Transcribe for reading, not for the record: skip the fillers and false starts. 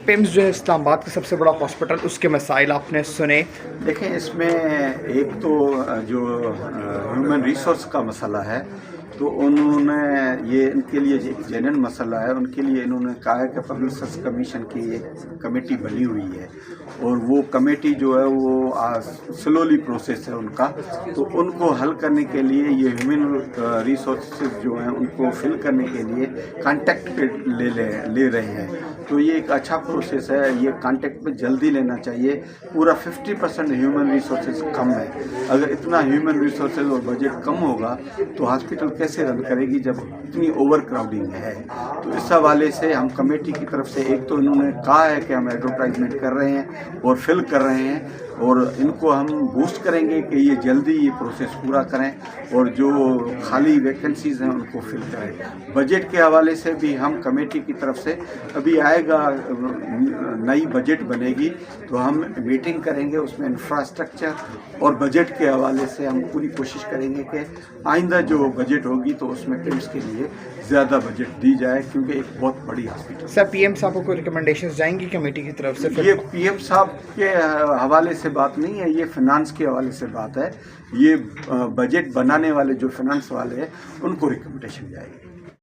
پیمز جو ہے اسلام آباد کا سب سے بڑا ہاسپٹل، اس کے مسائل آپ نے سنے. دیکھیں اس میں ایک تو جو ہیومن ریسورس کا مسئلہ ہے تو انہوں نے یہ ان کے لیے جینن مسئلہ ہے، ان کے لیے انہوں نے کہا ہے کہ پبلک سروس کمیشن کی ایک کمیٹی بنی ہوئی ہے اور وہ کمیٹی جو ہے وہ سلولی پروسیس ہے ان کا، تو ان کو حل کرنے کے لیے یہ ہیومن ریسورسز جو ہیں ان کو فل کرنے کے لیے کانٹیکٹ پہ لے رہے ہیں. تو یہ ایک اچھا پروسیس ہے، یہ کانٹیکٹ پہ جلدی لینا چاہیے. پورا 50% ہیومن ریسورسز کم ہے. اگر اتنا ہیومن ریسورسز اور بجٹ کم ہوگا تو ہاسپٹل کیسے رن کرے گی جب اتنی اوور کراؤڈنگ ہے. تو اس حوالے سے ہم کمیٹی کی طرف سے ایک تو انہوں نے کہا ہے کہ ہم ایڈورٹائزمنٹ کر رہے ہیں اور فل کر رہے ہیں اور ان کو ہم بوسٹ کریں گے کہ یہ جلدی یہ پروسیس پورا کریں اور جو خالی ویکنسیز ہیں ان کو فل کریں. بجٹ کے حوالے سے بھی ہم کمیٹی کی طرف سے ابھی آئے گا، نئی بجٹ بنے گی تو ہم میٹنگ کریں گے، اس میں انفراسٹرکچر اور بجٹ کے حوالے سے ہم پوری کوشش کریں گے کہ آئندہ جو بجٹ ہوگی تو اس میں ٹیمز کے لیے زیادہ بجٹ دی جائے کیونکہ ایک بہت بڑی ہاسپٹل. سر پی ایم صاحب کو ریکمنڈیشنز جائیں گی کمیٹی کی طرف سے؟ یہ پی ایم صاحب کے حوالے سے بات نہیں ہے، یہ فنانس کے حوالے سے بات ہے. یہ بجٹ بنانے والے جو فنانس والے ہیں ان کو ریکمنڈیشن جائے گی.